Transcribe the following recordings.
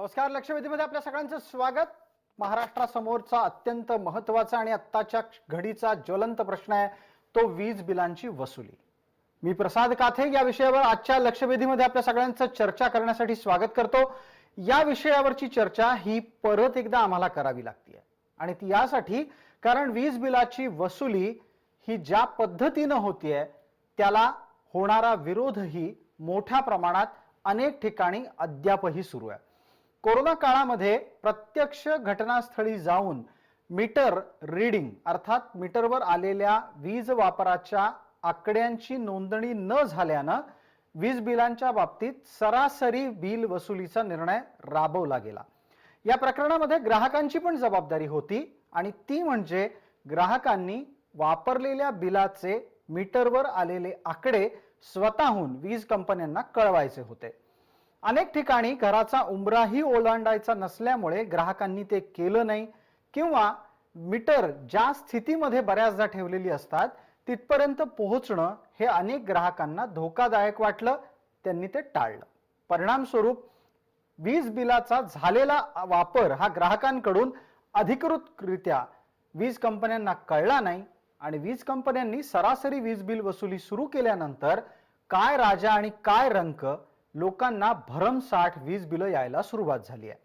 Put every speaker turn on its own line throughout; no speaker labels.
नमस्कार. लक्षवेधीमध्ये आपल्या सगळ्यांचं स्वागत. महाराष्ट्रासमोरचा अत्यंत महत्त्वाचा आणि आत्ताच्या घडीचा ज्वलंत प्रश्न आहे तो वीज बिलांची वसुली. मी प्रसाद काथे या विषयावर आजच्या लक्षवेधीमध्ये आपल्या सगळ्यांचं चर्चा करण्यासाठी स्वागत करतो. या विषयावरची चर्चा ही परत एकदा आम्हाला करावी लागते आणि ती यासाठी कारण वीज बिलाची वसुली ही ज्या पद्धतीने होतीये त्याला होणारा विरोधही मोठ्या प्रमाणात अनेक ठिकाणी अद्यापही सुरू आहे. कोरोना काळामध्ये प्रत्यक्ष घटनास्थळी जाऊन मीटर रीडिंग अर्थात मीटरवर आलेल्या वीज वापराच्या आकड्यांची नोंदणी न झाल्यानं वीज बिलांच्या बाबतीत सरासरी बिल वसुलीचा निर्णय राबवला गेला. या प्रकरणामध्ये ग्राहकांची पण जबाबदारी होती आणि ती म्हणजे ग्राहकांनी वापरलेल्या बिलाचे मीटरवर आलेले आकडे स्वतःहून वीज कंपन्यांना कळवायचे होते. अनेक ठिकाणी घराचा उंबराही ओलांडायचा नसल्यामुळे ग्राहकांनी ते केलं नाही किंवा मीटर ज्या स्थितीमध्ये बऱ्याचदा ठेवलेली असतात तिथपर्यंत पोहोचणं हे अनेक ग्राहकांना धोकादायक वाटलं. त्यांनी ते टाळलं. परिणामस्वरूप वीज बिलाचा झालेला वापर हा ग्राहकांकडून अधिकृतरित्या वीज कंपन्यांना कळला नाही आणि वीज कंपन्यांनी सरासरी वीज बिल वसुली सुरू केल्यानंतर काय राजा आणि काय रंक लोकांना भरमसाठ वीज बिल यायला सुरुवात झाली आहे.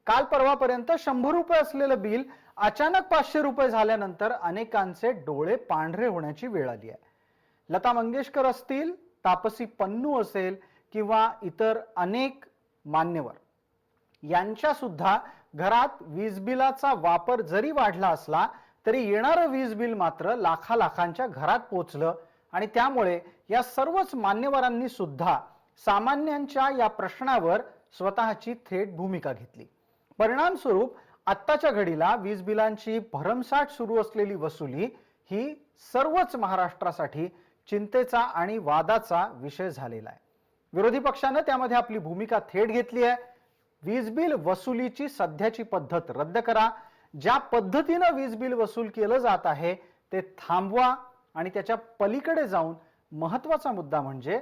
काल परवापर्यंत 100 रुपये असलेलं बिल अचानक 500 रुपये झाल्यानंतर अनेकांचे डोळे पांढरे होण्याची वेळ आली आहे. लता मंगेशकर असतील, तापसी पन्नू असेल किंवा इतर अनेक मान्यवर यांच्या सुद्धा घरात वीज बिलाचा वापर जरी वाढला असला तरी येणारं वीज बिल मात्र लाखांच्या घरात पोहोचलं आणि त्यामुळे या सर्वच मान्यवरांनी सुद्धा सामान्यांच्या या प्रश्नावर स्वतःची थेट भूमिका घेतली. परिणामस्वरूप आत्ताच्या घडीला वीज बिलांची भरमसाठ सुरू असलेली वसुली ही सर्वच महाराष्ट्रासाठी चिंतेचा आणि वादाचा विषय झालेला आहे. विरोधी पक्षाने त्यामध्ये आपली भूमिका थेट घेतली आहे. वीज बिल वसुलीची सध्याची पद्धत रद्द करा. ज्या पद्धतीने वीज बिल वसूल केलं जात आहे ते थांबवा आणि त्याच्या पलीकडे जाऊन महत्त्वाचा मुद्दा म्हणजे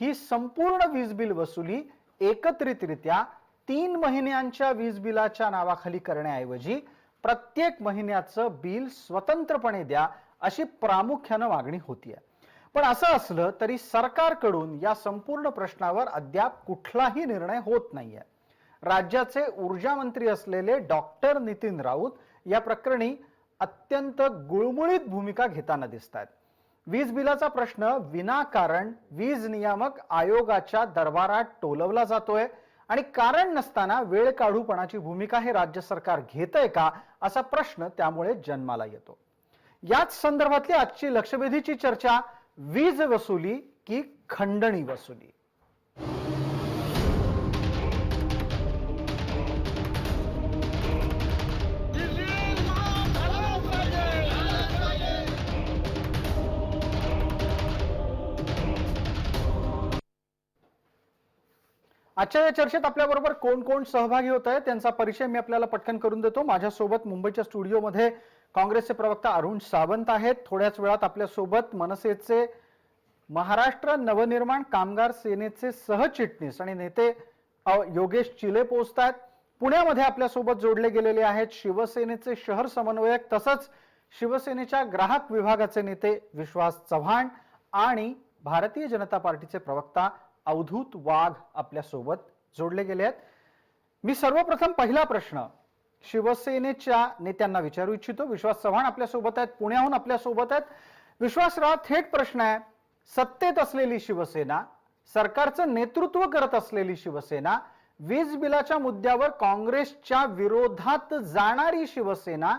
ही संपूर्ण वीज बिल वसुली एकत्रितरित्या 3 महिन्यांच्या वीज बिलाच्या नावाखाली करण्याऐवजी प्रत्येक महिन्याचं बिल स्वतंत्रपणे द्या अशी प्रामुख्याने मागणी होतीये. पण असं असलं तरी सरकारकडून या संपूर्ण प्रश्नावर अद्याप कुठलाही निर्णय होत नाहीये. राज्याचे ऊर्जा मंत्री असलेले डॉक्टर नितीन राऊत या प्रकरणी अत्यंत गुळमुळीत भूमिका घेताना दिसतात. वीज बिलाचा प्रश्न विनाकारण वीज नियामक आयोगाच्या दरबारात टोलवला जातोय आणि कारण नसताना वेळ काढूपणाची भूमिका हे राज्य सरकार घेतंय का असा प्रश्न त्यामुळे जन्माला येतो. याच संदर्भातली आजची लक्षवेधीची चर्चा वीज वसुली की खंडणी वसुली. आजच्या या चर्चेत आपल्याबरोबर कोण कोण सहभागी होत आहे त्यांचा परिचय मी आपल्याला पटकन करून देतो. माझ्यासोबत मुंबईच्या स्टुडिओमध्ये काँग्रेसचे प्रवक्ता अरुण सावंत आहेत. थोड्याच वेळात आपल्यासोबत मनसेचे महाराष्ट्र नवनिर्माण कामगार सेनेचे सहचिटणीस आणि नेते योगेश चिले पोहोचतात. पुण्यामध्ये आपल्यासोबत जोडले गेलेले आहेत शिवसेनेचे शहर समन्वयक तसंच शिवसेनेच्या ग्राहक विभागाचे नेते विश्वास चव्हाण आणि भारतीय जनता पार्टीचे प्रवक्ता अवधूत वाघ आपल्या सोबत जोडले गेले आहेत. मी सर्वप्रथम पहिला प्रश्न शिवसेनेच्या नेत्यांना विचारू इच्छितो. विश्वास चव्हाण आपल्या सोबत आहेत, पुण्याहून आपल्या सोबत आहेत. विश्वासराव, थेट प्रश्न आहे, सत्तेत असलेली शिवसेना, सरकारचं नेतृत्व करत असलेली शिवसेना, वीज बिलाच्या मुद्द्यावर काँग्रेसच्या विरोधात जाणारी शिवसेना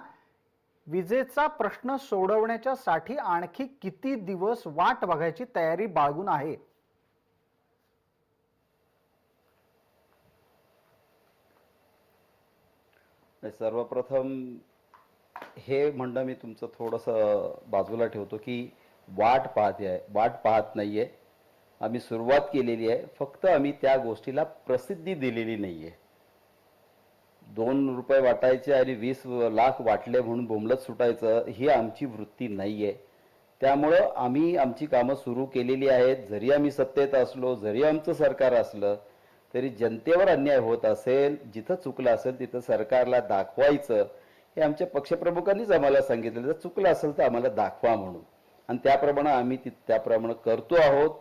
विजेचा प्रश्न सोडवण्याच्या साठी आणखी किती दिवस वाट बघायची तयारी बाळगून आहे?
सर्वप्रथम हे म्हणणं मी तुमचं थोडंसं बाजूला ठेवतो की वाट पाहत नाहीये. आम्ही सुरुवात केलेली आहे, फक्त आम्ही त्या गोष्टीला प्रसिद्धी दिलेली नाहीये. 2 रुपये वाटायचे आणि 20 लाख वाटले म्हणून बोंबलत सुटायचं ही आमची वृत्ती नाहीये. त्यामुळं आम्ही आमची कामं सुरू केलेली आहेत. जरी आम्ही सत्तेत असलो, जरी आमचं सरकार असलं तरी जनतेवर अन्याय होत असेल, जिथं चुकलं असेल तिथं सरकारला दाखवायचं, हे आमच्या पक्षप्रमुखांनीच आम्हाला सांगितलं. जर चुकलं असेल तर आम्हाला दाखवा म्हणून, आणि त्याप्रमाणे आम्ही त्याप्रमाणे करतो आहोत.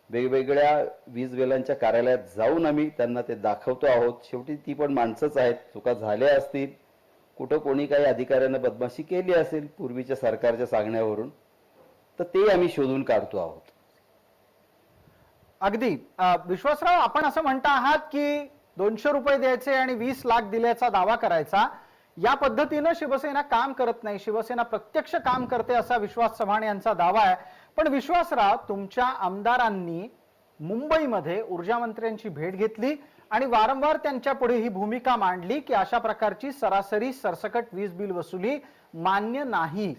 वेगवेगळ्या वीज बिलांच्या कार्यालयात जाऊन आम्ही त्यांना ते दाखवतो आहोत. शेवटी ती पण माणसंच आहेत, चुका झाल्या असतील, कुठं कोणी काही अधिकाऱ्यानं बदमाशी केली असेल पूर्वीच्या सरकारच्या सांगण्यावरून, तर ते आम्ही शोधून काढतो आहोत.
अगदी विश्वासराव, आपण असं म्हणता आहात की 200 रुपये द्यायचे आणि 20 लाख दिल्याचा दावा करायचा, या पद्धतीनं शिवसेना काम करत नाही, शिवसेना प्रत्यक्ष काम करते असा विश्वास चव्हाण यांचा दावा आहे. पण विश्वासराव, तुमच्या आमदारांनी मुंबईमध्ये ऊर्जा मंत्र्यांची भेट घेतली आणि वारंवार त्यांच्या पुढे ही भूमिका मांडली की अशा प्रकारची सरासरी सरसकट वीज बिल वसुली मान्य नाही.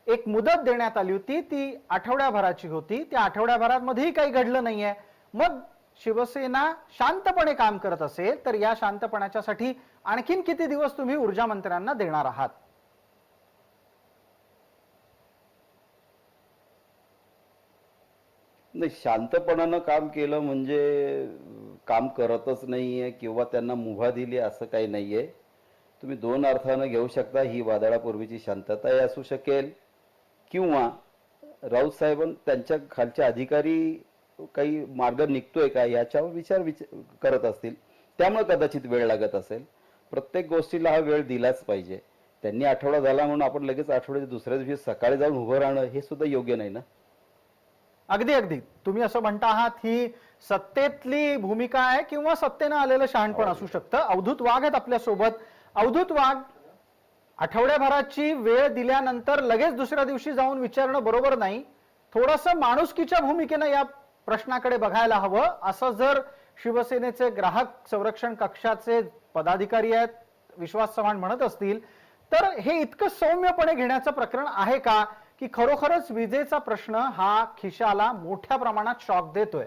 एक मुदत देण्यात आली होती, ती आठवड्याभराची होती. त्या आठवड्याभरामध्येही काही घडलं नाहीये. मग शिवसेना शांतपणे काम करत असेल तर या शांतपणाच्यासाठी आणखीन किती दिवस तुम्ही ऊर्जा मंत्र्यांना देणार आहात?
नाही, शांतपणानं काम केलं म्हणजे काम करतच नाहीये किंवा त्यांना मुभा दिली असं काही नाहीये. तुम्ही दोन अर्थानं घेऊ शकता. ही वादळापूर्वीची शांतताही असू शकेल, किंवा राऊत साहेबां त्यांच्या खालचे अधिकारी काही मार्ग निघतोय का याच्यावर विचार करत असतील, त्यामुळे कदाचित वेळ लागत असेल. प्रत्येक गोष्टीला हा वेळ दिलाच पाहिजे. त्यांनी आठवडा झाला म्हणून आपण लगेच आठवड्याच्या दुसऱ्या दिवशी सकाळी जाऊन उभं राहणं हे सुद्धा योग्य नाही ना.
अगदी अगदी तुम्ही असं म्हणता आहात, ही सत्तेतली भूमिका आहे किंवा सत्तेनं आलेलं शहाणपण असू शकतं. अवधूत वाघ आहेत आपल्या सोबत. अवधूत वाघ, आठवड्याभराची वेळ दिल्यानंतर लगेच दुसऱ्या दिवशी जाऊन विचारणं बरोबर नाही. थोडंसं माणुसकीच्या भूमिकेनं या प्रश्नाकडे बघायला हवं. असं जर शिवसेनेचे ग्राहक संरक्षण कक्षाचे पदाधिकारी आहेत विश्वास चव्हाण म्हणत असतील, तर हे इतकं सौम्यपणे घेण्याचं प्रकरण आहे का की खरोखरच विजेचा प्रश्न हा खिशाला मोठ्या प्रमाणात शॉक देतोय?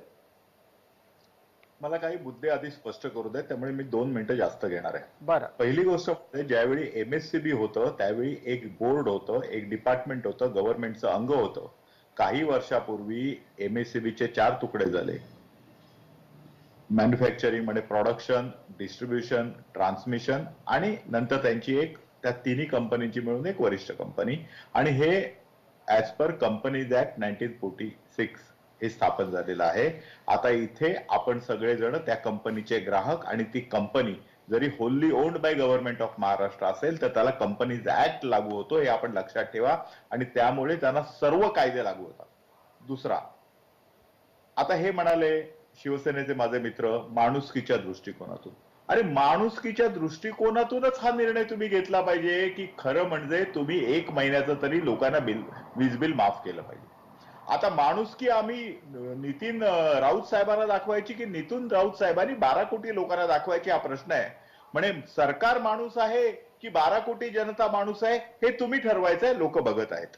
मला काही मुद्दे आधी स्पष्ट करू दे, त्यामुळे मी 2 मिनिटं जास्त घेणार आहे.
बरं.
पहिली गोष्ट म्हणजे ज्यावेळी MSCB होतं त्यावेळी एक बोर्ड होतं, एक डिपार्टमेंट होतं, गव्हर्नमेंटचं अंग होतं. काही वर्षापूर्वी MSCB चे 4 तुकडे झाले. मॅन्युफॅक्चरिंग म्हणजे प्रोडक्शन, डिस्ट्रीब्युशन, ट्रान्समिशन, आणि नंतर त्यांची एक त्या तिन्ही कंपनीची मिळून एक वरिष्ठ कंपनी, आणि हे ऍज पर कंपनीज ऍक्ट 1946 हे स्थापन झालेलं आहे. आता इथे आपण सगळेजण त्या कंपनीचे ग्राहक, आणि ती कंपनी जरी होल्ली owned by government of Maharashtra असेल तर त्याला कंपनीज ऍक्ट लागू होतो, हे आपण लक्षात ठेवा, आणि त्यामुळे त्यांना सर्व कायदे लागू होतात. दुसरा, आता हे म्हणाले शिवसेनेचे माझे मित्र माणुसकीच्या दृष्टिकोनातून. अरे माणुसकीच्या दृष्टिकोनातूनच हा निर्णय तुम्ही घेतला पाहिजे की खरं म्हणजे तुम्ही 1 महिन्याचं तरी लोकांना वीज बिल माफ केलं पाहिजे. आता माणुसकी आम्ही नितीन राऊत साहेबांना दाखवायची की नितीन राऊत साहेबांनी 12 कोटी लोकांना दाखवायची, हा प्रश्न आहे. म्हणजे सरकार माणूस आहे की 12 कोटी जनता माणूस आहे हे तुम्ही ठरवायचं आहे, लोक बघत आहेत.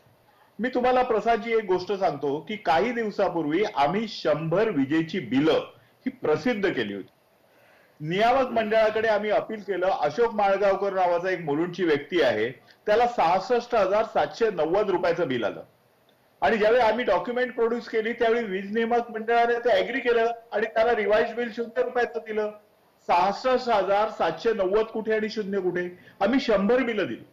मी तुम्हाला प्रसादजी एक गोष्ट सांगतो की काही दिवसापूर्वी आम्ही 100 विजेची बिलं ही प्रसिद्ध केली होती. नियामक मंडळाकडे आम्ही अपील केलं. अशोक माळगावकर नावाचा एक मुलुंडची व्यक्ती आहे, त्याला 66,790 रुपयाचं बिल आलं, आणि ज्यावेळी आम्ही डॉक्युमेंट प्रोड्यूस केली त्यावेळी वीज नियामक मंडळाने ते ऍग्री केलं आणि त्याला रिवाइज बिल 0 रुपयाचं दिलं. 66,790 कुठे आणि 0 कुठे? आम्ही 100 बिलं दिली.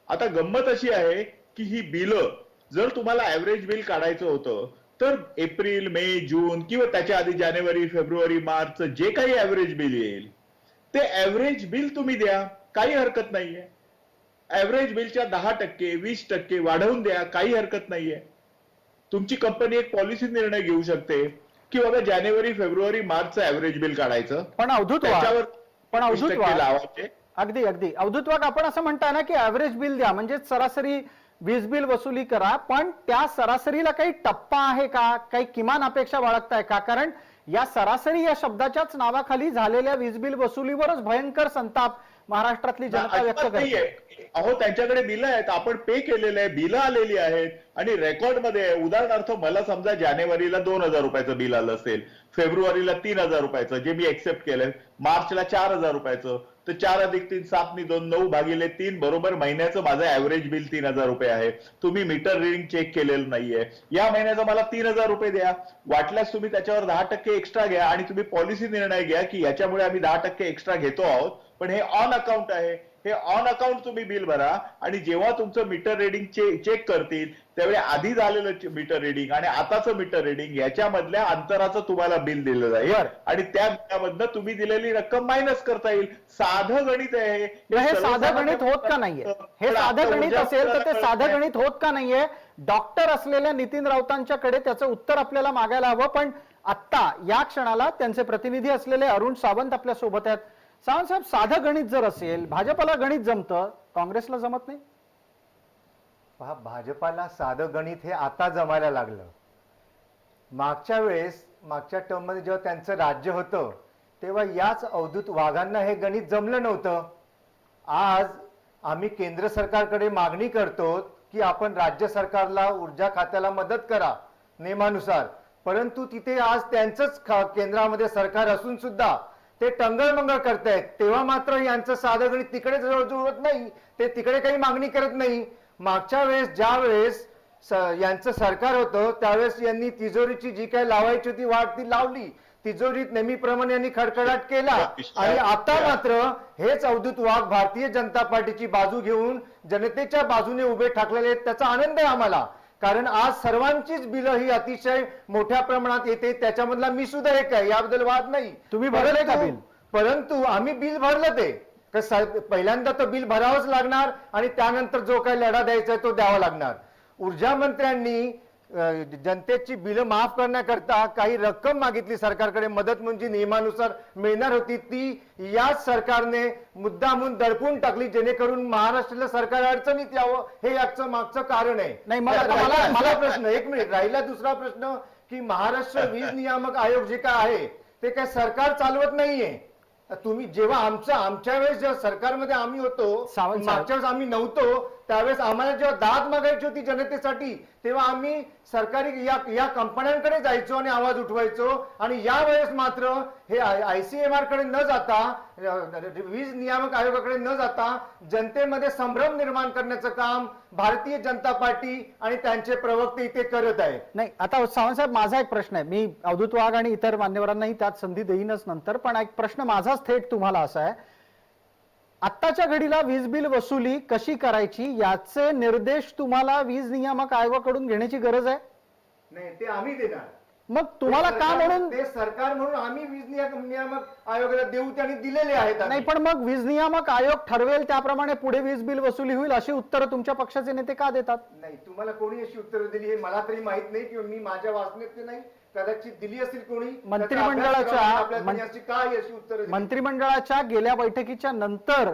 आता गंमत अशी आहे की ही बिलं जर तुम्हाला ऍव्हरेज बिल काढायचं होतं तर एप्रिल, मे, जून किंवा त्याच्या आधी जानेवारी, फेब्रुवारी, मार्च जे काही ऍव्हरेज बिल येईल ते ऍव्हरेज बिल तुम्ही द्या, काही हरकत नाहीये. ऍव्हरेज बिलच्या 10%, 20% वाढवून द्या, काही हरकत नाहीये. तुमची कंपनी एक पॉलिसी निर्णय घेऊ शकते की बाबा जानेवारी, फेब्रुवारी, मार्चचं ऍव्हरेज बिल काढायचं,
पण अवधूत
लावायचे.
अगदी अगदी अवधूत वाघ, आपण असं म्हणता ना की ऍव्हरेज बिल द्या म्हणजे सरासरी वीज बिल वसुली करा, पण त्या सरासरीला काही टप्पा आहे का, काही किमान अपेक्षा बाळगताय का? कारण या सरासरी या शब्दाच्याच नावाखाली झालेल्या वीज बिल वसुलीवरच भयंकर संताप महाराष्ट्रातली जनता व्यक्त करते.
अहो त्यांच्याकडे बिलं आहेत, आपण पे केलेले आहे, बिलं आलेली आहेत आणि रेकॉर्ड मध्ये. उदाहरणार्थ मला समजा जानेवारीला 2,000 रुपयाचं बिल आलं असेल, फेब्रुवारीला 3,000 रुपयाचं जे मी एक्सेप्ट केलंय, मार्चला 4,000 रुपयाचं, तर 4 अधिक 3 7 नी 2 9 भागिले 3 बरोबर महिन्याचं माझं ऍव्हरेज बिल 3,000 रुपये आहे. तुम्ही मीटर रिडिंग चेक केलेलं नाहीये. या महिन्याचं मला 3,000 रुपये द्या. वाटल्यास तुम्ही त्याच्यावर 10% एक्स्ट्रा घ्या आणि तुम्ही पॉलिसी निर्णय घ्या की याच्यामुळे आम्ही 10% एक्स्ट्रा घेतो आहोत, पण हे ऑन अकाउंट आहे. हे ऑन अकाउंट तुम्ही बिल भरा आणि जेव्हा तुमचं मीटर रिडिंग चेक करतील त्यावेळी आधी झालेलं मीटर रिडिंग आणि आताचं मीटर रिडिंग याच्यामधल्या अंतराचं तुम्हाला बिल दिलं जाईल आणि त्या बिलामधनं तुम्ही दिलेली रक्कम मायनस करता येईल. साधं गणित आहे
हे साधं गणित होत का नाहीये? हे साधं गणित असेल तर ते साधं गणित होत का नाहीये? डॉक्टर असलेल्या नितीन राऊतांच्याकडे त्याचं उत्तर आपल्याला मागायला हवं. पण आता या क्षणाला त्यांचे प्रतिनिधी असलेले अरुण सावंत आपल्या सोबत आहेत. सावंत साहेब, साधं गणित जर असेल, भाजपला गणित जमतं, काँग्रेसला जमत नाही?
पहा, भाजपाला साधं गणित हे आता जमायला लागलं. मागच्या टर्म मध्ये जेव्हा त्यांचं राज्य होतं तेव्हा याच अवधूत वाघांना हे गणित जमलं नव्हतं. आज आम्ही केंद्र सरकारकडे मागणी करतो की आपण राज्य सरकारला ऊर्जा खात्याला मदत करा नियमानुसार, परंतु तिथे आज त्यांचंच केंद्रामध्ये सरकार असून सुद्धा ते टंगळमंगळ करतायत. तेव्हा मात्र यांचं साधं गणित तिकडे जुळत नाही, ते तिकडे काही मागणी करत नाही. मागच्या वेळेस ज्या वेळेस यांचं सरकार होतं त्यावेळेस यांनी तिजोरीची जी काही लावायची होती वाट ती लावली, तिजोरीत नेहमीप्रमाणे यांनी खडखडाट केला. आणि आता मात्र हेच अवधूत वाघ भारतीय जनता पार्टीची बाजू घेऊन जनतेच्या बाजूने उभे ठाकलेले आहेत. त्याचा आनंद आहे आम्हाला, कारण आज सर्वांचीच बिलं ही अतिशय मोठ्या प्रमाणात येते. त्याच्यामधला मी सुद्धा एक आहे, याबद्दल वाद नाही.
तुम्ही भरले का बिल?
परंतु आम्ही बिल भरलं ते पहिल्यांदा तर बिल भरावंच लागणार आणि त्यानंतर जो काही लढा द्यायचा आहे तो द्यावा लागणार. ऊर्जा मंत्र्यांनी जनतेची बिलं माफ करण्याकरता काही रक्कम मागितली सरकारकडे, मदत म्हणजे नियमानुसार मिळणार होती, ती याच सरकारने मुद्दामून दडपून टाकली जेणेकरून महाराष्ट्राला सरकार अडचणीत यावं. हे याचं मागचं कारण आहे.
नाही,
मला प्रश्न, एक मिनिट राहिला दुसरा प्रश्न, की महाराष्ट्र वीज नियामक आयोग जे काय आहे ते काय सरकार चालवत नाहीये. तुम्ही जेव्हा आमच्या वेळेस जेव्हा सरकारमध्ये आम्ही होतो, मागच्या वेळेस आम्ही नव्हतो, त्यावेळेस आम्हाला जेव्हा दाद मागायची होती जनतेसाठी तेव्हा आम्ही सरकारी या कंपन्यांकडे जायचो आणि आवाज उठवायचो. आणि यावेळेस मात्र हे ICMR कडे न जाता, वीज नियामक आयोगाकडे न जाता जनतेमध्ये संभ्रम निर्माण करण्याचं काम भारतीय जनता पार्टी आणि त्यांचे प्रवक्ते इथे करत आहेत.
नाही, आता सावंत साहेब, माझा एक प्रश्न आहे. मी अवधूत वाघ आणि इतर मान्यवरांनाही त्यात संधी देईनच नंतर, पण एक प्रश्न माझाच थेट तुम्हाला असा आहे, आत्ताच्या घडीला वीज बिल वसुली कशी करायची याचे निर्देश तुम्हाला वीज नियामक आयोगाकडून घेण्याची गरज आहे?
नाही, ते आम्ही देणार.
मग तुम्हाला का म्हणून
ते सरकार म्हणून आम्ही वीज नियामक आयोगाला देऊ, त्यांनी दिलेले आहेत.
नाही, पण मग वीज नियामक आयोग ठरवेल त्याप्रमाणे पुढे वीज बिल वसुली होईल अशी उत्तरं तुमच्या पक्षाचे नेते का देतात?
नाही, तुम्हाला कोणी अशी उत्तरं दिली हे मला तरी माहित नाही, किंवा मी माझ्या वाचण्यात नाही, कदाचित दिली असेल कोणी.
मंत्रिमंडळाच्या गेल्या बैठकीच्या नंतर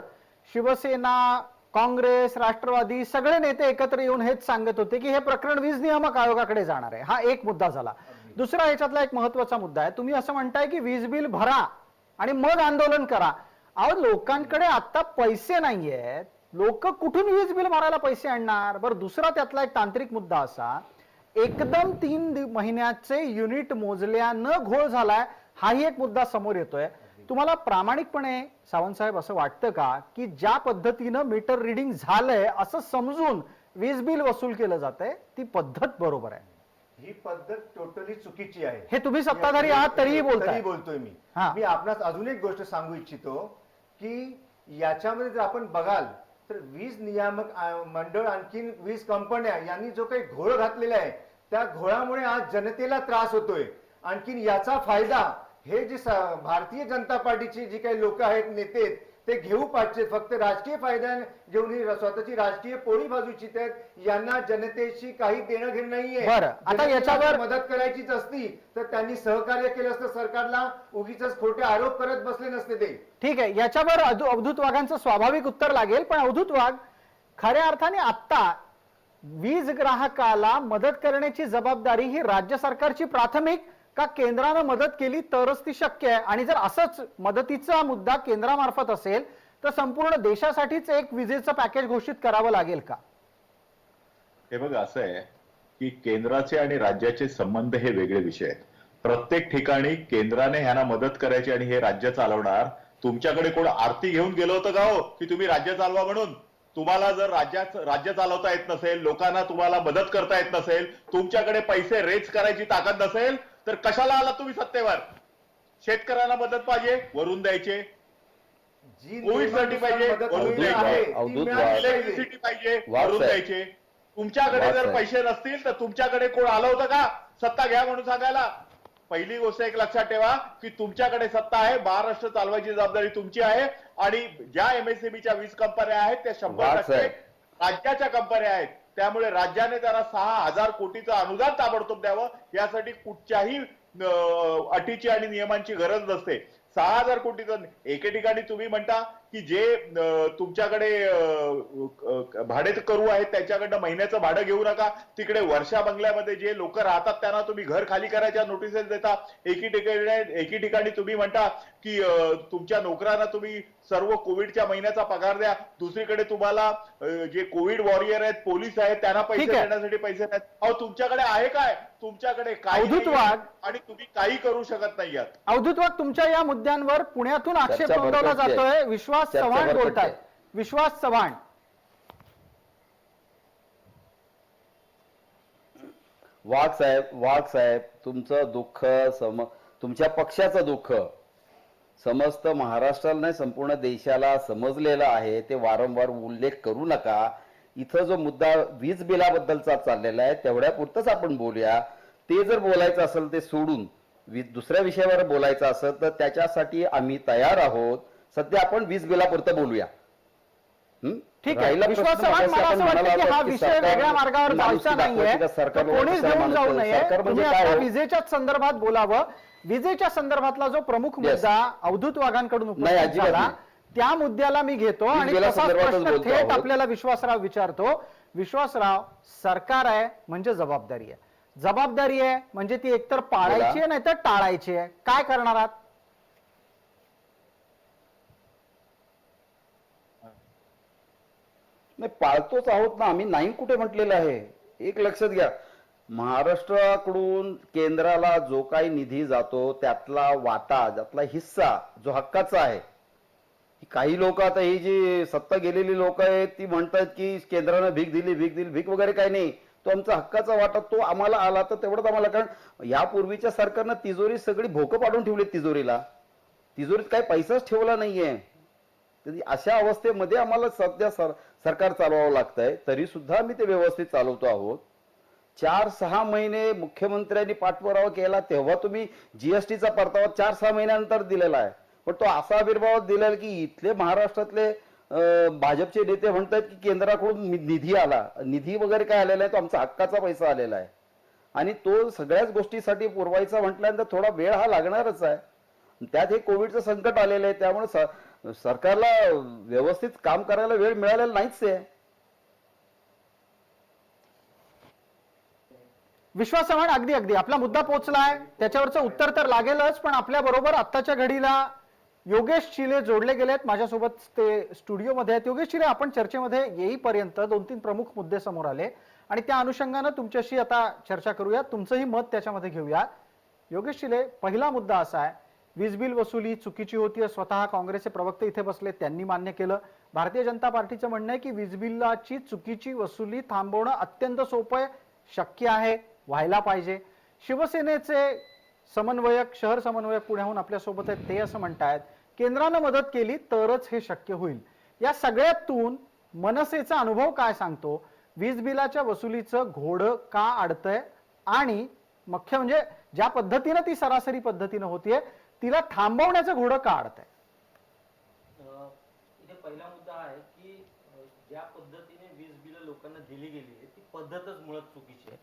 शिवसेना, काँग्रेस, राष्ट्रवादी सगळे नेते एकत्र येऊन हेच सांगत होते की हे प्रकरण वीज नियामक आयोगाकडे जाणार आहे. हा एक मुद्दा झाला. दुसरा याच्यातला एक महत्वाचा मुद्दा आहे, तुम्ही असं म्हणताय की वीज बिल भरा आणि मग आंदोलन करा. अहो, लोकांकडे आता पैसे नाहीयेत, लोक कुठून वीज बिल भरायला पैसे आणणार? बरं, दुसरा त्यातला एक तांत्रिक मुद्दा असा, एकदम 3 महिन्याचे युनिट मोजल्यानं घोळ झालाय, हाही एक मुद्दा समोर येतोय. तुम्हाला प्रामाणिकपणे सावंत साहेब असं वाटतं का की ज्या पद्धतीनं मीटर रिडिंग झालंय असं समजून वीज बिल वसूल केलं जातंय ती पद्धत बरोबर आहे?
ही पद्धत टोटली चुकीची आहे.
हे तुम्ही सत्ताधारी आहात तरीही
बोलतोय मी. मी आपणास अजून एक गोष्ट सांगू इच्छितो की याच्यामध्ये जर आपण बघाल तर वीज नियामक मंडळ आणखीन वीज कंपन्या यांनी जो काही घोळ घातलेला आहे त्या घोळामुळे आज जनतेला त्रास होतोय. आणखीन याचा फायदा हे जे भारतीय जनता पार्टीची जी काही लोक आहेत, नेते, ते घेऊ पाहिजे. फक्त राजकीय फायदा घेऊन स्वतःची राजकीय पोळी बाजू इच्छित आहेत. यांना जनतेशी काही देणं घेणं नाहीये.
आता याच्यावर
मदत करायचीच असती तर त्यांनी सहकार्य केलं असतं सरकारला, उगीच खोटे आरोप करत बसले नसते ते.
ठीक आहे, याच्यावर अवधूत वाघांचं स्वाभाविक उत्तर लागेल. पण अवधूत वाघ, खऱ्या अर्थाने आता वीज ग्राहकाला मदत करण्याची जबाबदारी ही राज्य सरकारची प्राथमिक का केंद्रानं मदत केली तरच ती शक्य आहे? आणि जर असंच मदतीचा मुद्दा केंद्रामार्फत असेल तर संपूर्ण देशासाठीच एक विजेचं पॅकेज घोषित करावं लागेल का?
हे बघा, असं आहे की केंद्राचे आणि राज्याचे संबंध हे वेगळे विषय आहेत. प्रत्येक ठिकाणी केंद्राने ह्यांना मदत करायची आणि हे राज्य चालवणार, तुमच्याकडे कोण आरती घेऊन गेलो होतं का हो की तुम्ही राज्य चालवा म्हणून? तुम्हाला जर राज्य चालवता येत नसेल, लोकांना तुम्हाला मदत करता येत नसेल, तुमच्याकडे पैसे रेच करायची ताकद नसेल, तर कशाला आला तुम्ही सत्तेवर? शेतकऱ्यांना मदत पाहिजे, वरून द्यायचे.
जी
कोविडसाठी पाहिजे,
मदत
वरून
होईल
द्यायचे.
आहे, ती
अवधूत
मिळाली
वाघ.
पाहिजे.
इलेक्ट्रिसिटी पाहिजे,
वाघ
वरून
साहेब.
द्यायचे. तुमच्याकडे
वाघ
जर
साहेब.
पैसे नसतील तर तुमच्याकडे कोण आलं होतं का सत्ता घ्या म्हणून सांगायला? पहिली गोष्ट एक लक्षात ठेवा की तुमच्याकडे सत्ता आहे, महाराष्ट्र चालवायची जबाबदारी तुमची आहे आणि ज्या एमएसएमईच्या 20 कंपन्या आहेत त्या 100%
साहेब.
राज्याच्या कंपन्या आहेत. त्यामुळे राज्याने त्याला 6,000 कोटीचं अनुदान ताबडतोब द्यावं. यासाठी कुठच्याही अटीची आणि नियमांची गरज नसते. 6,000 कोटीचं एके ठिकाणी तुम्ही म्हणता की जे तुमच्याकडे भाडे करू आहेत त्याच्याकडनं महिन्याचं भाडं घेऊ नका. तिकडे वर्षा बंगल्यामध्ये जे लोक राहतात त्यांना तुम्ही घर खाली करायच्या नोटिसेस देता. एकी ठिकाणी तुम्ही म्हणता की तुमच्या नोकरांना तुम्ही सर्व कोविडच्या महिन्याचा पगार द्या. दुसरीकडे तुम्हाला जे कोविड वॉरियर आहेत, पोलीस आहेत, त्यांना पैसे
ठीक आहे.
देण्यासाठी पैसे नाहीत. अहो तुमच्याकडे आहे काय? तुमच्याकडे काही
अवधूत
नाहीये
वाघ.
आणि तुम्ही काही करू शकत नाही आहात.
अवधूत वाघ, तुमच्या या मुद्द्यांवर पुण्यातून आक्षेप
चर्चा
नोंदवला
भरकटते.
जातोय. विश्वास
चर्चा
चव्हाण
भरकटते.
बोलतात. विश्वास चव्हाण.
वाघ साहेब, तुमचं दुःख तुमच्या पक्षाचं दुःख समस्त महाराष्ट्राला नाही संपूर्ण देशाला समजलेलं आहे. ते वारंवार उल्लेख करू नका. इथं जो मुद्दा वीज बिलाबद्दलचा चाललेला आहे तेवढ्या पुरतच आपण बोलूया. ते जर बोलायचं असेल ते सोडून दुसऱ्या विषयावर बोलायचं असेल तर त्याच्यासाठी आम्ही तयार आहोत. सध्या आपण वीज बिलापुरतं बोलूया.
ठीक आहे.
राहिला
विश्वास
प्रश्न
चव्हाण,
मगाशी
मला
आपण
असं वाटतं
म्हणाला
की हा
होता की
विषय
सरकार
वेगळ्या मार्गावर
माणुसकी
जायचा नाहीये.
दाखवायची का सरकार
तो कोणीच घेऊन जाऊ नये.
सरकार म्हणजे
तुम्ही
काय
आता
हो?
विजेच्याच संदर्भात बोलावं. विजेच्या संदर्भातला जो प्रमुख
Yes.
मुद्दा अवधूत वाघांकडून
नाही,
उपस्थित
अजिबात
झाला
नाही.
त्या मुद्द्याला मी घेतो आणि
बिला
तसाच
संदर्भातच
प्रश्न
बोलतो
थेट
आहोत.
आपल्याला विश्वासराव विचारतो. विश्वासराव, सरकार आहे म्हणजे जबाबदारी आहे. जबाबदारी आहे म्हणजे ती एकतर पाळायची आहे नाहीतर टाळायची आहे. काय करणार आहात?
नाही, पाळतोच आहोत ना आम्ही. नाही कुठे म्हटलेलं आहे. एक लक्षात घ्या, महाराष्ट्राकडून केंद्राला जो काही निधी जातो त्यातला वाटा, त्यातला हिस्सा जो हक्काचा आहे. काही लोक आता ही जी सत्ता गेलेली लोक आहेत ती म्हणतात की केंद्रानं भीक दिली, भीक वगैरे काही नाही. तो आमचा हक्काचा वाटा, तो आम्हाला आला तर तेवढंच आम्हाला. कारण यापूर्वीच्या सरकारनं तिजोरी सगळी भोकं पाडून ठेवली. तिजोरीत काही पैसाच ठेवला नाहीये. अशा अवस्थेमध्ये आम्हाला सध्या सरकार चालवावं लागतंय. तरी सुद्धा आम्ही ते व्यवस्थित चालवतो आहोत. 4-6 महिने मुख्यमंत्र्यांनी पाठपुरावा केला तेव्हा तुम्ही जीएसटीचा परतावा 4-6 महिन्यानंतर दिलेला आहे. पण तो असा आविर्भाव दिलेला की इथले महाराष्ट्रातले भाजपचे नेते म्हणतात की केंद्राकडून निधी आला. निधी वगैरे काय आलेला आहे, तो आमचा हक्काचा पैसा आलेला आहे आणि तो सगळ्याच गोष्टीसाठी पुरवायचा म्हटल्यानंतर थोडा वेळ हा लागणारच आहे. त्यात हे कोविडचं संकट आलेलं आहे. त्यामुळे सरकारला व्यवस्थित काम करायला वेळ मिळालेला नाहीच आहे.
विश्वास चव्हाण, अगदी आपला मुद्दा पोहोचलाय, त्याच्यावरचं उत्तर तर लागेलच. पण आपल्या बरोबर आत्ताच्या घडीला योगेश चिले जोडले गेलेत. माझ्यासोबत ते स्टुडिओमध्ये आहेत. योगेश चिले, आपण चर्चेमध्ये येईपर्यंत 2-3 प्रमुख मुद्दे समोर आले आणि त्या अनुषंगानं तुमच्याशी आता चर्चा करूया. तुमचंही मत त्याच्यामध्ये घेऊया. योगेश चिले, पहिला मुद्दा असा आहे, वीज बिल वसुली चुकीची होती. स्वतः काँग्रेसचे प्रवक्ते इथे बसले, त्यांनी मान्य केलं. भारतीय जनता पार्टीचं म्हणणं आहे की वीज बिलाची चुकीची वसुली थांबवणं अत्यंत सोपं आहे, शक्य आहे, व्हायला पाहिजे. शिवसेनेचे समन्वयक, शहर समन्वयक पुण्याहून आपल्यासोबत आहेत, ते असं म्हणतायत केंद्रानं मदत केली तरच हे शक्य होईल. या सगळ्यातून मनसेचा अनुभव काय सांगतो? वीज बिलाच्या वसुलीचं घोडं का अडतंय आणि मुख्य म्हणजे ज्या पद्धतीनं ती सरासरी पद्धतीनं होतीये तिला थांबवण्याचं घोडं का अडतंय?
इथे पहिला मुद्दा आहे की ज्या पद्धतीने वीज बिल लोकांना दिली गेली आहे ती पद्धतच मुळात चुकीची आहे.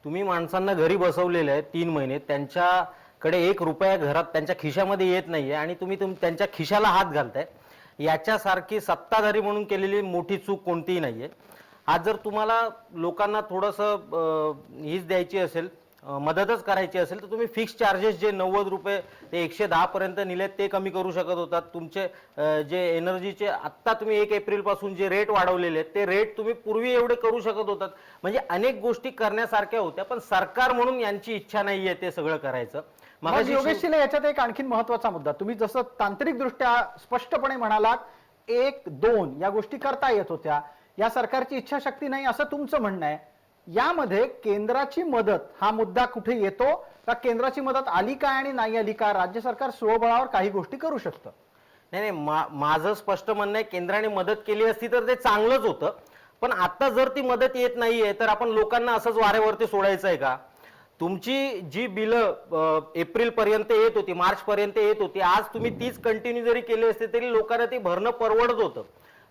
तुम्ही माणसांना घरी बसवलेले आहे 3 महिने, त्यांच्याकडे 1 रुपया घरात त्यांच्या खिशामध्ये येत नाहीये आणि तुम्ही त्यांच्या खिशाला हात घालताय. याच्यासारखी सत्ताधारी म्हणून केलेली मोठी चूक कोणतीही नाहीये. आज जर तुम्हाला लोकांना थोडंसं हीच द्यायची असेल, मदतच करायची असेल, तर तुम्ही फिक्स चार्जेस जे 90 रुपये ते 110 पर्यंत नेलेत ते कमी करू शकत होतात. तुमचे जे एनर्जीचे आत्ता तुम्ही 1 एप्रिल पासून जे रेट वाढवलेले आहेत ते रेट तुम्ही पूर्वी एवढे करू शकत होतात. म्हणजे अनेक गोष्टी करण्यासारख्या होत्या, पण सरकार म्हणून यांची इच्छा नाहीये ते सगळं करायचं.
मग
मगाशी
योगेश शिले, याच्यात एक आणखीन महत्वाचा मुद्दा, तुम्ही जसं तांत्रिकदृष्ट्या स्पष्टपणे म्हणालात 1-2 या गोष्टी करता येत होत्या, या सरकारची इच्छाशक्ती नाही असं तुमचं म्हणणं आहे. यामध्ये केंद्राची मदत हा मुद्दा कुठे येतो का? केंद्राची मदत आली काय आणि नाही आली का? राज्य सरकार स्वबळावर काही गोष्टी करू शकतं.
नाही नाही, माझं स्पष्ट म्हणणं आहे, केंद्राने मदत केली असती तर ते चांगलंच होतं. पण आता जर ती मदत येत नाहीये तर आपण लोकांना असंच वाऱ्यावरती सोडायचं आहे का? तुमची जी बिलं एप्रिल पर्यंत येत होती, मार्च पर्यंत येत होती, आज तुम्ही तीच कंटिन्यू जरी केली असते तरी लोकांना ती भरणं परवडत होतं.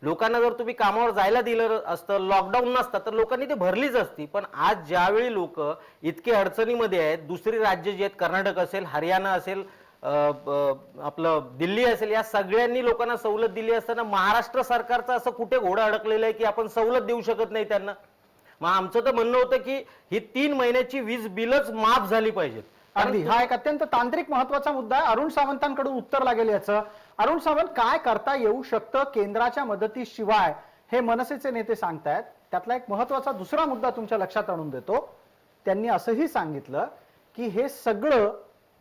लोकांना जर तुम्ही कामावर जायला दिलं असतं, लॉकडाऊन नसतं, तर लोकांनी ती भरलीच असती. पण आज ज्यावेळी लोक इतके अडचणीमध्ये आहेत, दुसरी राज्य जी आहेत, कर्नाटक असेल, हरियाणा असेल, आपलं दिल्ली असेल, या सगळ्यांनी लोकांना सवलत दिली असताना महाराष्ट्र सरकारचं असं कुठे घोडं अडकलेलं आहे की आपण सवलत देऊ शकत नाही त्यांना? मग आमचं तर म्हणणं होतं की ही 3 महिन्याची वीज बिलच माफ झाली पाहिजेत.
अगदी, हा एक अत्यंत तांत्रिक महत्वाचा मुद्दा आहे. अरुण सावंतांकडून उत्तर लागेल याचं. अरुण सावंत, काय करता येऊ शकतं केंद्राच्या मदतीशिवाय, हे मनसेचे नेते सांगतायत. त्यातला एक महत्वाचा दुसरा मुद्दा तुमच्या लक्षात आणून देतो. त्यांनी असंही सांगितलं की हे सगळं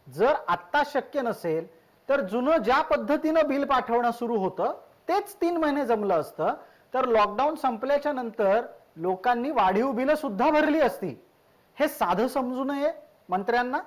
जर आत्ता शक्य नसेल तर जुनं ज्या पद्धतीनं बिल पाठवणं सुरू होतं तेच 3 महिने जमलं असतं तर लॉकडाऊन संपल्याच्या नंतर लोकांनी वाढीव बिलं सुद्धा भरली असती. हे साधं समजू नये मंत्र्यांना?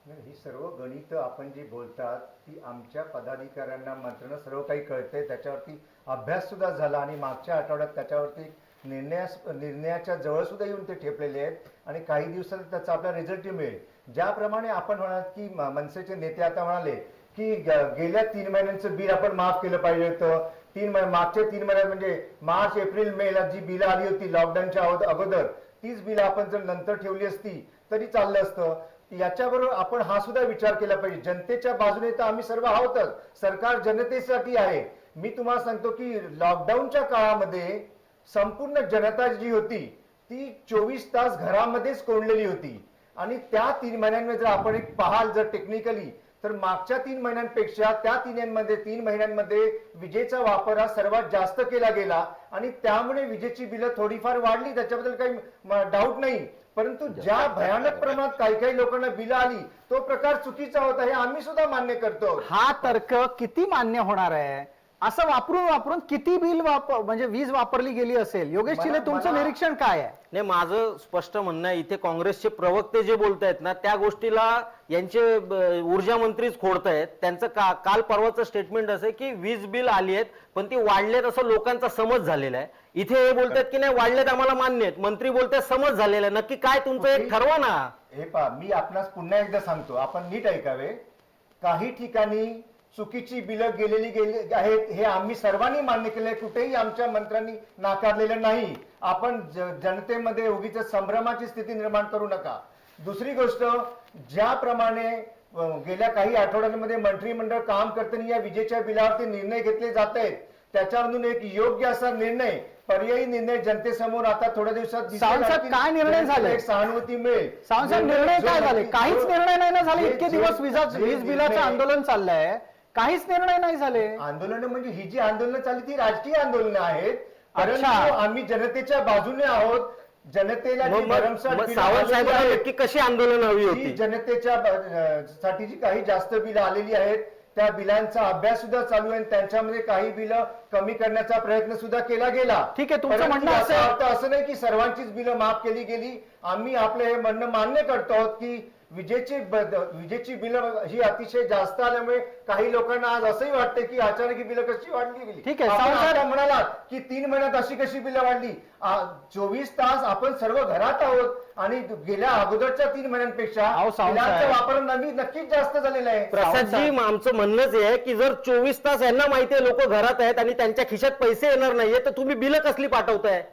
ही सर्व गणित आपण जी बोलतात ती आमच्या पदाधिकाऱ्यांना, मंत्र्यांना सर्व काही कळतंय. त्याच्यावरती अभ्यास सुद्धा झाला आणि मागच्या आठवड्यात त्याच्यावरती निर्णयाच्या जवळ सुद्धा येऊन ते ठेपलेले आहेत आणि काही दिवसात त्याचा आपला रिझल्ट मिळेल. ज्याप्रमाणे आपण म्हणाल की मनसेचे नेते आता म्हणाले की गेल्या 3 महिन्यांचं बिल आपण माफ केलं पाहिजे होतं. मागच्या 3 महिन्यात म्हणजे मार्च, एप्रिल, मे ला जी बिलं आली होती लॉकडाऊनच्या अगोदर, तीच बिलं आपण जर नंतर ठेवली असती तरी चाललं असतं. याच्याबरोबर आपण हा सुद्धा विचार केला पाहिजे, जनतेच्या बाजूने तर आम्ही सर्व आहोतच, सरकार जनतेसाठी आहे. मी तुम्हाला सांगतो की लॉकडाऊनच्या काळामध्ये संपूर्ण जनता जी होती ती 24 तास घरामध्येच कोंडलेली होती आणि त्या 3 महिन्यांमध्ये जर आपण एक पाहाल जर टेक्निकली तर मागच्या 3 महिन्यांपेक्षा त्या 3 महिन्यांमध्ये विजेचा वापर हा सर्वात जास्त केला गेला आणि त्यामुळे विजेची बिलं थोडीफार वाढली, त्याच्याबद्दल काही डाऊट नाही. परंतु ज्या भयानक प्रमाणात काही लोकांना बिलं आली तो प्रकार चुकीचा होता, हे आम्ही सुद्धा मान्य करतो.
हा तर्क किती मान्य होणार आहे? असं वापरून किती बिल म्हणजे वीज वापरली गेली असेल? योगेश शिले, तुमचं निरीक्षण काय आहे?
नाही, माझं स्पष्ट म्हणणं आहे, इथे काँग्रेसचे प्रवक्ते जे बोलतायत ना त्या गोष्टीला यांचे ऊर्जा मंत्रीच खोडतायत. त्यांचं काल परवाचं स्टेटमेंट असं की वीज बिल आली आहेत पण ती वाढलेत असं लोकांचा समज झालेला आहे. इथे हे बोलतात की नाही वाढलेत आम्हाला मान्य आहेत, मंत्री बोलतात समज झालेला आहे. नक्की काय तुमचं एक ठरवा ना.
हे पहा, मी आपणास पुन्हा एकदा सांगतो, आपण नीट ऐकावे. काही ठिकाणी चुकीची बिलं गेली आहेत हे आम्ही सर्वांनी मान्य केलंय, कुठेही आमच्या मंत्र्यांनी नाकारलेलं नाही. आपण जनतेमध्ये उगीच संभ्रमाची स्थिती निर्माण करू नका. दुसरी गोष्ट, ज्याप्रमाणे गेल्या काही आठवड्यांमध्ये मंत्रिमंडळ काम करताना या विजेच्या बिलावरती निर्णय घेतले जात आहेत त्याच्यावरून एक योग्य असा निर्णय, पर्यायी निर्णय जनतेसमोर आता थोड्या दिवसात
सावंतसाहेब, काय निर्णय झाले?
सहानुभूती मिळेल.
सावंतसाहेब, निर्णय काय झाले? काहीच निर्णय नाही ना झाले. इतके दिवस वीज बिलाचं आंदोलन चाललंय, काहीच निर्णय नाही झाले.
आंदोलन म्हणजे ही जी आंदोलनं चालली ती राजकीय आंदोलनं आहेत. परंतु
अच्छा.
आम्ही जनतेच्या बाजूने आहोत. जनतेला जी भरमसाठ बिलं
सावंत साहेबांना
आलेली आहेत,
नक्की कशी आंदोलन हवी
जी
होती?
जनतेच्या साठी जी काही जास्त बिलं आलेली आहेत त्या बिलांचा अभ्यास सुद्धा चालू आहे. त्यांच्यामध्ये काही बिलं कमी करण्याचा प्रयत्न सुद्धा केला गेला.
ठीक आहे, तुमचं
परंतु
म्हणणं
याचा
असं आहे-
अर्थ असं नाही की सर्वांचीच बिलं माफ केली गेली. आम्ही आपलं हे म्हणणं मान्य करतो आहोत की विजेची बिलं ही अतिशय जास्त आल्यामुळे काही लोकांना आज असंही वाटतं की अचानक ही बिलं कशी वाढली गेली.
ठीक आहे,
आपण
सावंतसाहेब-
आता म्हणालात की 3 महिन्यात अशी कशी बिलं वाढली. 24 तास आपण सर्व घरात आहोत आणि गेल्या अगोदरच्या 3 महिन्यांपेक्षा
अहो, सावंतसाहेब-
बिलांचा वापर नक्कीच जास्त झालेला आहे.
प्रसादजी, आमचं म्हणणंच आहे की जर 24 तास यांना माहिती आहे लोक घरात आहेत आणि त्यांच्या खिशात पैसे येणार नाहीये तर तुम्ही बिलं कसली पाठवताय?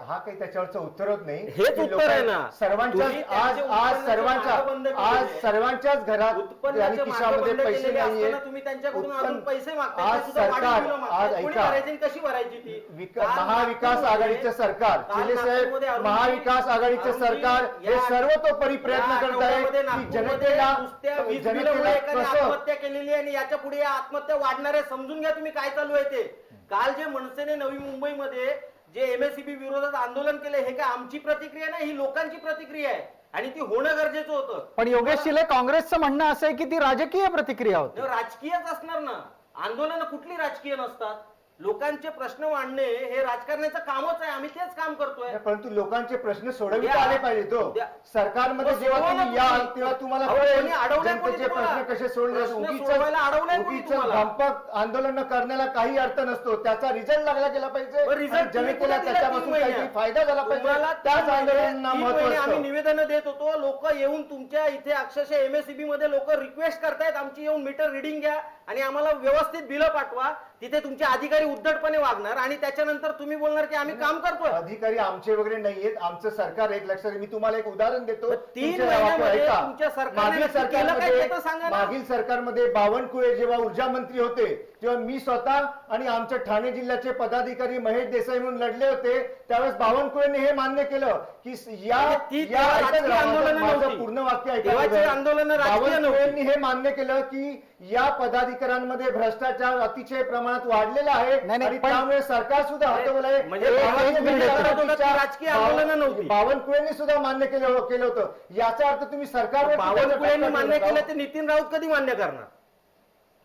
हा काही त्याच्यावरचं उत्तरच नाही.
हेच उत्तर आहे ना.
सर्वांच्या
तुम्ही
आज
त्यांचे
आज
उत्पन्नाचे
सर्वांच्या
मार्ग बंद केलेले
आज
आहेत.
सर्वांच्याच घरात आणि
उत्पन्नाचे मार्ग
खिशामध्ये
बंद
पैसे
केलेले
नाहीये.
असताना तुम्ही त्यांच्याकडून अजून पैसे मागताय.
आज
ते सुद्धा वाढीव
सरकार
बिलं मागताय.
आज
कोणी
ऐका,
भरायची आणि कशी भरायची ती? काल
महाविकास
नागपूरमध्ये-
आघाडीचं सरकार,
काल
चिले साहेब,
नागपूरमध्ये अरुणजी-
महाविकास आघाडीचं
अरुणजी
सरकार हे
या-
सर्वतोपरी प्रयत्न
या
करत आहे
आठवड्यामध्ये
की
नागपूरमध्ये
जनतेला
नुसत्या वीज बिलामुळे
जनतेला
एकाने
कसं
आत्महत्या केलेली आहे आणि याच्या पुढे या आत्महत्या वाढणार आहे. समजून घ्या तुम्ही काय चालू आहे ते. काल जे मनसेने नवी मुंबईमध्ये जे MSEB विरोधात आंदोलन केले हे काय आमची प्रतिक्रिया नाही, ही लोकांची प्रतिक्रिया आहे. आणि ती होणं गरजेचं होतं.
पण योगेश शिले, काँग्रेसचं म्हणणं असं आहे की ती राजकीय प्रतिक्रिया होती.
राजकीयच असणार ना. आंदोलन कुठली राजकीय नसतात. लोकांचे प्रश्न मांडणे हे राजकारणाचं कामच आहे. आम्ही तेच काम करतोय.
परंतु लोकांचे प्रश्न सोडविता
उद्या-
आले पाहिजे. तो
उद्या-
सरकारमध्ये
मग
जेव्हा
सोडवा
तुम्ही
ना
याल
तुम्ही.
तेव्हा तुम्हाला
अहो,
कळेल
कोणी अडवलंय कोणी
जनतेचे
तुम्हाला?
प्रश्न कसे सोडले.
प्रश्न सोडवायला अडवलंय कोणी तुम्हाला?
धंपक आंदोलन करण्याला काही अर्थ नसतो. त्याचा रिझल्ट लागला गेला पाहिजे
बरं, result
आणि
तुम्ही
जनतेला
कुठे दिला
त्याच्यापासून
3 महिन्यात?
काहीतरी फायदा झाला पाहिजे.
तुम्हाला
त्याच आंदोलनांना
3
महत्व
महिने आम्ही
असतं.
निवेदन देत होतो. लोक येऊन तुमच्या इथे अक्षरशः MSEB मध्ये लोक रिक्वेस्ट करतायत आमची येऊन मीटर रिडिंग घ्या आणि आम्हाला व्यवस्थित बिलं पाठवा. तिथे तुमचे अधिकारी उद्धटपणे वागणार आणि त्याच्यानंतर तुम्ही बोलणार की आम्ही काम करतोय.
अधिकारी आमचे वगैरे नाहीयेत. आमचं सरकार एक लक्षात मी तुम्हाला एक उदाहरण देतो.
मग 3
तुमच्या गावाकडे
महिन्यामध्ये
ऐका.
तुमच्या सरकारने
मागील
नक्की केलं काय ते तर सांगा ना.
मागील सरकारमध्ये बावनकुळे जेव्हा ऊर्जा मंत्री होते तेव्हा मी स्वतः आणि आमच्या ठाणे जिल्ह्याचे पदाधिकारी महेश देसाई म्हणून लढले होते. त्यावेळेस बावनकुळेने हे मान्य केलं की
म्हणजे ती
या
तेव्हा
ऐकत
राजकीय
राहा,
आंदोलनं
माझं
नव्हती.
पूर्ण वाक्य ऐका
तेव्हाची
अगोदर.
आंदोलनं राजकीय नव्हती.
बावनकुळेंनी हे मान्य केलं की या पदाधिकाऱ्यांमध्ये भ्रष्टाचार अतिशय प्रमाणात वाढलेला आहे
नाही, नाही,
आणि
पण-
त्यामुळे सरकार सुद्धा हटवलं आहे.
म्हणजे
हे
बावनकुळे
भारतीय
मिनिट
जनता
करत होता की
पार्टीच्या
राजकीय आंदोलनं नव्हती.
बावनकुळेंनी सुद्धा मान्य केलं होतं. याचा अर्थ तुम्ही सरकारवर
बावनकुळेंनी मान्य केलं ते नितीन राऊत कधी मान्य करणार?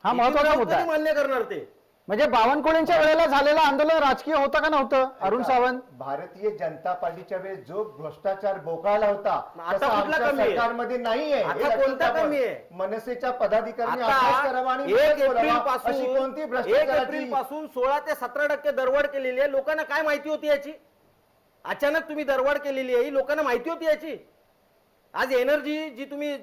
हा
नितीन
महत्वाचा
राऊत
मुद्दा
कधी
आहे.
मान्य करणार ते?
म्हणजे बावनकुळेंच्या वेळेला झालेलं आंदोलन राजकीय होतं का नव्हतं? अरुण सावंत,
भारतीय जनता पार्टीच्या वेळेस जो भ्रष्टाचार बोकाळला होता
आता
तसा
कुठला
आमच्या
कमी आहे?
सरकारमध्ये नाहीये.
आता
हे लक्षात
कोणता
घ्या.
कमी आहे?
मनसेच्या पदाधिकाऱ्यांनी
आता
अभ्यास करावा आणि
1
विरोध
एप्रिल
बोलावा. अशी कोणती
पासून
भ्रष्टाचाराची
16 ते 17% दरवाढ केलेली आहे. लोकांना काय माहिती होती याची? अचानक तुम्ही दरवाढ केलेली आहे ही लोकांना माहिती होती याची? आज एनर्जी जी तुम्ही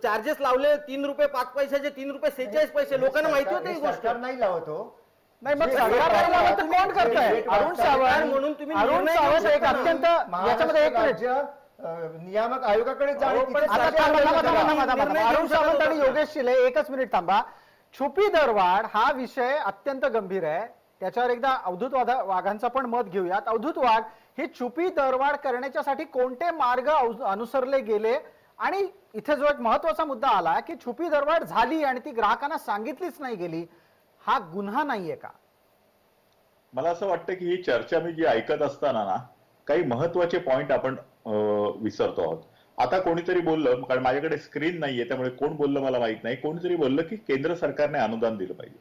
चार्जेस लावले 3 रुपये 5 पैशाचे 3 रुपये 46 पैसे लोकांना माहिती होती ही गोष्ट?
सरकार नाही लावत हो.
नाही मग
जे
सरकार
रेट
नाही लावत तर
वाढतात,
कोण करताय?
रेट
अरुण
वाढतात.
सावंत
म्हणून तुम्ही
अरुण
निर्णय
सावंत
घेऊ
एक
शकता ना.
अत्यंत याच्यामध्ये एक मिनिट.
राज्य नियामक आयोगाकडे जाणे
अहो, पण
तिथे
आता
सरकार
थांबा, थांबा,
निर्णय
थांबा,
घ्या.
थांबा, थांबा. अरुण सावंत आणि योगेश शिले एकच मिनिट थांबा. छुपी दरवाढ हा विषय अत्यंत गंभीर आहे. त्याच्यावर एकदा अवधूत वाघांचं पण मत घेऊयात. अवधूत वाघ, ही छुपी दरवाढ करण्याच्यासाठी कोणते मार्ग अनुसरले गेले? आणि इथे जो एक महत्वाचा मुद्दा आला की छुपी दरवाढ झाली आणि ती ग्राहकांना सांगितलीच नाही गेली, हा गुन्हा नाहीये का?
मला असं वाटतं की ही चर्चा मी जी ऐकत असताना ना काही महत्वाचे पॉइंट आपण विसरतो आहोत. आता कोणीतरी बोललं, कारण माझ्याकडे स्क्रीन नाहीये त्यामुळे कोण बोललं मला माहित नाही, कोणीतरी बोललं की केंद्र सरकारने अनुदान दिलं पाहिजे.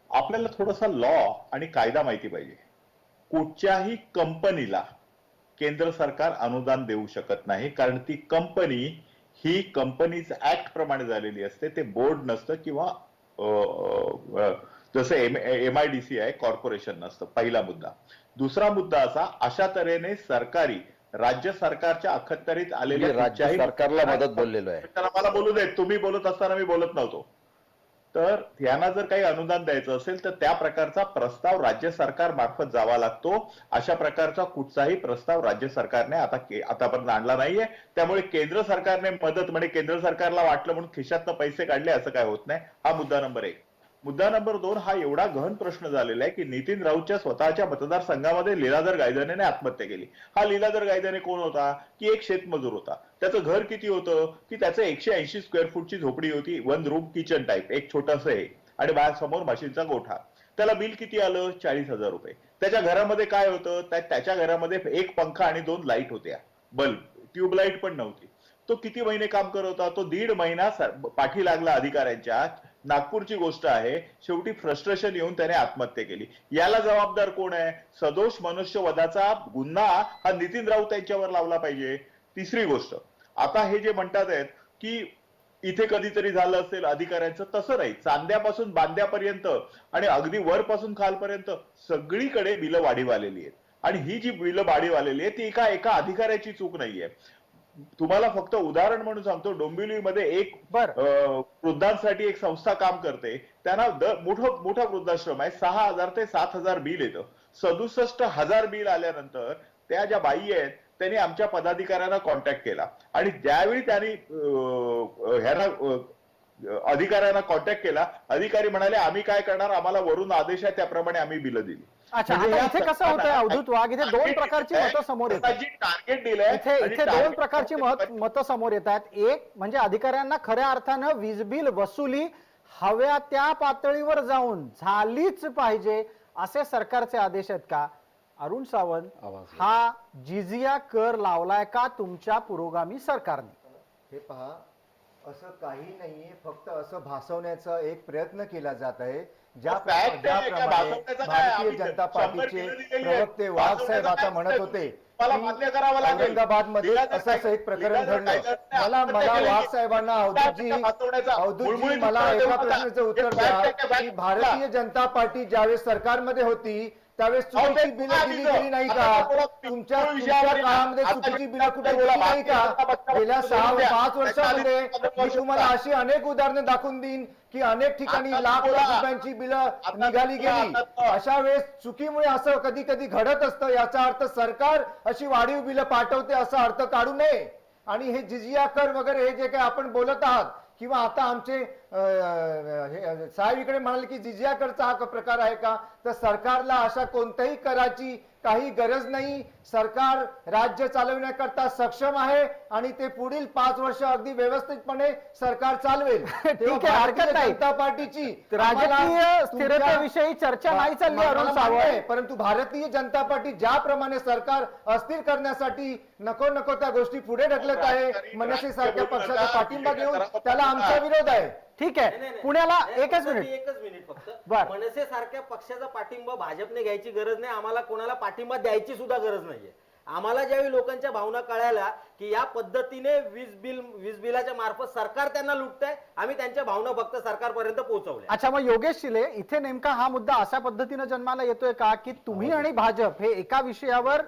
आपल्याला थोडासा लॉ आणि कायदा माहिती पाहिजे. कुठच्याही कंपनीला केंद्र सरकार अनुदान देऊ शकत नाही, कारण ती कंपनी ही कंपनीज ऍक्ट प्रमाणे झालेली असते. ते बोर्ड नसतं किंवा जसं MIDC आहे, कॉर्पोरेशन नसतं. पहिला मुद्दा. दुसरा मुद्दा अशा तऱ्हेने सरकारी राज्य सरकारच्या अखत्यारीत आलेल्या
राज्य
कुठच्याही
सरकारला मदत बोललेलो आहे.
तर मला बोलू देत, तुम्ही बोलत असताना मी बोलत नव्हतो. तर यांना जर काही अनुदान द्यायचं असेल तर त्या प्रकारचा प्रस्ताव राज्य सरकार मार्फत जावा लागतो. अशा प्रकारचा कुठचाही प्रस्ताव राज्य सरकारने आतापर्यंत आणला नाहीये. त्यामुळे केंद्र सरकारने मदत म्हणजे केंद्र सरकारला वाटलं म्हणून खिशातनं पैसे काढले असं काय होत नाही. हा मुद्दा नंबर 1. मुद्दा नंबर 2 हा एवढा गहन प्रश्न झालेला आहे की नितीन राऊतच्या स्वतःच्या मतदारसंघामध्ये लीलाधर गायधनेने आत्महत्या केली. हा लीलाधर गायधने कोण होता? की एक शेतमजूर होता. त्याचं घर किती होतं? की त्याचं 180 स्क्वेअर फूटची झोपडी होती, 1 रूम किचन टाईप, एक छोटंसं हे, आणि समोर म्हशींचा गोठा. त्याला बिल किती आलं? 40,000 रुपये. त्याच्या घरामध्ये काय होतं? त्याच्या घरामध्ये एक पंखा आणि 2 लाईट होत्या, बल्ब, ट्यूबलाईट पण नव्हती. तो किती महिने काम करत होता? तो 1.5 महिना पाठी लागला अधिकाऱ्यांच्या. नागपूरची गोष्ट आहे. शेवटी फ्रस्ट्रेशन येऊन त्याने आत्महत्या केली. याला जबाबदार कोण आहे? सदोष मनुष्यवधाचा गुन्हा हा नितीन राऊत यांच्यावर लावला पाहिजे. तिसरी गोष्ट, आता हे जे म्हणतात आहेत की इथे कधीतरी झालं असेल अधिकाऱ्यांचं, तसं नाही. चांद्यापासून बांद्यापर्यंत आणि अगदी वरपासून खालपर्यंत सगळीकडे बिलं वाढीव आलेली आहेत. आणि ही जी बिलं वाढीव आलेली आहे ती एका अधिकाऱ्याची चूक नाहीये. तुम्हाला फक्त उदाहरण म्हणून सांगतो, डोंबिवलीमध्ये एक वृद्धांसाठी एक संस्था काम करते. त्यांना मोठा वृद्धाश्रम आहे. 6,000 ते 7,000 बिल येतं. 67,000 बिल आल्यानंतर त्या ज्या बाई आहेत त्यांनी आमच्या पदाधिकाऱ्यांना कॉन्टॅक्ट केला आणि ज्यावेळी त्यांनी अधिकाऱ्यांना कॉन्टॅक्ट केला, अधिकारी म्हणाले आम्ही काय करणार, आम्हाला वरून आदेश आहे त्याप्रमाणे आम्ही बिलं दिली.
अच्छा, आता इथे कसं होतंय अवधूत वाघ, इथे 2 प्रकारची मतं समोर येतात.
टार्गेट दिलंय
इथे 2 प्रकारची मतं समोर येतात. एक म्हणजे अधिकाऱ्यांना खऱ्या अर्थानं वीज बिल वसुली हव्या त्या पातळीवर जाऊन झालीच पाहिजे असे सरकारचे आदेश आहेत का? अरुण सावंत,
आवाज
हा जिजिया कर लावलाय का तुमच्या पुरोगामी सरकारने?
हे पहा, असं काही नाहीये, फक्त असं भासवण्याचा एक प्रयत्न केला जात आहे.
fact आहे का?
ज्याप्रमाणे
भासवण्याचं काय?
भारतीय
आम्ही
जनता
100
पार्टीचे
किलो दिलेली आहे.
प्रवक्ते वाघ साहेब आता
भासवण्याचं
म्हणत
काय?
होते
मला
की
मान्य करावं लागेल.
औरंगाबाद मध्ये
लिगाचं
असं एक प्रकरण
लिगाचं
घडलं.
कायद्याने
मला
आत्महत्या केलेली.
वाघ साहेबांना अवधूतजी
मुळमुळीत
मला
उत्तर
एका
देऊ नका.
प्रश्नाचं
हे
उत्तर
fact
द्या
आहे का?
की भारतीय जनता पार्टी ज्यावेळेस सरकारमध्ये होती त्यावेळेस चुकीची बिलं दिली गेली नाही का? तुमच्या काळामध्ये चुकीची बिलं कुठे दिली नाही का? गेल्या 6-5 वर्षामध्ये मी तुम्हाला अशी अनेक उदाहरणं दाखवून देईन की अनेक ठिकाणी लाख रुपयांची बिलं निघाली गेली. अशा वेळेस चुकीमुळे असं कधी कधी घडत असतं. याचा अर्थ सरकार अशी वाढीव बिलं पाठवते असा अर्थ काढू नये. आणि हे जिजिया कर वगैरे हे जे काही आपण बोलत आहात किंवा आता आमचे साहेब इकडे म्हणाले की जिजिया करचा हा प्रकार आहे का? तर सरकारला अशा कोणत्याही कराची काही गरज नाही. सरकार राज्य चालवण्याकरता सक्षम आहे आणि ते पुढील 5 वर्ष अगदी व्यवस्थितपणे सरकार चालवेल.
ठीक आहे, हरकत नाही.
जनता पार्टीची
राजकीय स्थिरतेविषयी चर्चा नाही चालली अरुण
मला मान्य आहे,
सावंत.
परंतु भारतीय जनता पार्टी ज्याप्रमाणे सरकार अस्थिर करण्यासाठी नको नको त्या गोष्टी पुढे ढकलत आहे, मनसे सारख्या पक्षाचा पाठिंबा घेऊन त्याला आमचा विरोध आहे.
ठीक
नाही,
आहे,
नाही, नाही.
पुण्याला
नाही,
एकच
फक्त
मिनिट.
एकच मिनिट फक्त.
बर.
मनसे सारख्या पक्षाचा पाठिंबा भाजपने घ्यायची गरज नाही. आम्हाला कोणाला पाठिंबा द्यायची सुद्धा गरज नाहीये. आम्हाला ज्यावेळी लोकांच्या भावना कळायला की या पद्धतीने वीज बिलाच्या मार्फत सरकार त्यांना लुटतंय, आम्ही त्यांच्या भावना फक्त सरकारपर्यंत पोहोचवल्या.
अच्छा, मग योगेश शिले, इथे नेमका हा मुद्दा अशा पद्धतीनं जन्माला येतोय का की तुम्ही आणि भाजप हे एका विषयावर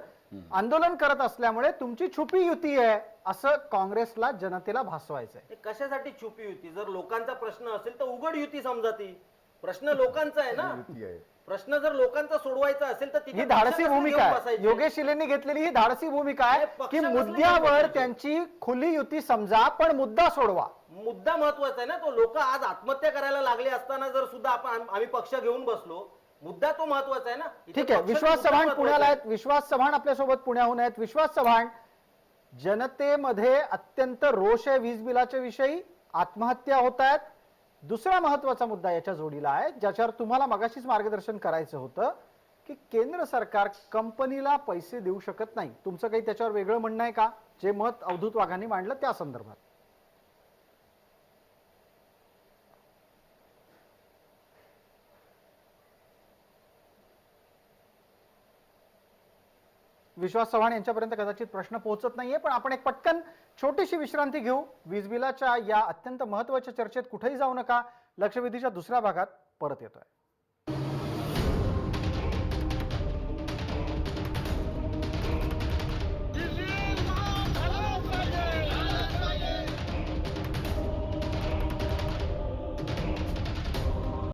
आंदोलन करत असल्यामुळे तुमची छुपी युती आहे असं काँग्रेसला जनतेला भासवायचंय?
हे कशासाठी छुपी युती? जर लोकांचा प्रश्न असेल तर उघड युती समजा. ती प्रश्न लोकांचा आहे ना.
युती आहे.
प्रश्न जर लोकांचा सोडवायचा असेल तर तिथे
ही
पक्ष
धाडसी
कसले
भूमिका
घेऊन
आहे.
बसायचे?
योगेश शिलेंनी घेतलेली ही धाडसी भूमिका आहे
नाही, पक्ष
की
कसले
मुद्द्यावर
घेऊन बसायचे?
त्यांची खुली युती समजा पण मुद्दा सोडवा.
मुद्दा महत्वाचा आहे ना. तो लोक आज आत्महत्या करायला लागले असताना जर सुद्धा आम्ही पक्ष घेऊन बसलो, मुद्दा तो महत्वाचा आहे ना. इथे
ठीक आहे,
पक्ष
विश्वास
मुद्दा
चव्हाण
महत्वाचा
पुण्याला
आहे.
आहेत. विश्वास चव्हाण आपल्यासोबत पुण्याहून आहेत. विश्वास चव्हाण, जनतेमध्ये अत्यंत रोष आहे वीज बिलाच्या विषयी, आत्महत्या होत आहेत. दुसरा महत्वाचा मुद्दा याच्या जोडीला आहे ज्याच्यावर तुम्हाला मगाशीच मार्गदर्शन करायचं होतं की केंद्र सरकार कंपनीला पैसे देऊ शकत नाही. तुमचं काही त्याच्यावर वेगळं म्हणणं आहे का, जे मत अवधूत वाघांनी मांडलं त्या संदर्भात? विश्वास चव्हाण यांच्यापर्यंत कदाचित प्रश्न पोहोचत नाहीये, पण आपण एक पटकन छोटीशी विश्रांती घेऊ. वीज बिलाच्या या अत्यंत महत्वाच्या चर्चेत कुठेही जाऊ नका. लक्षवेधीच्या दुसऱ्या भागात परत येतोय.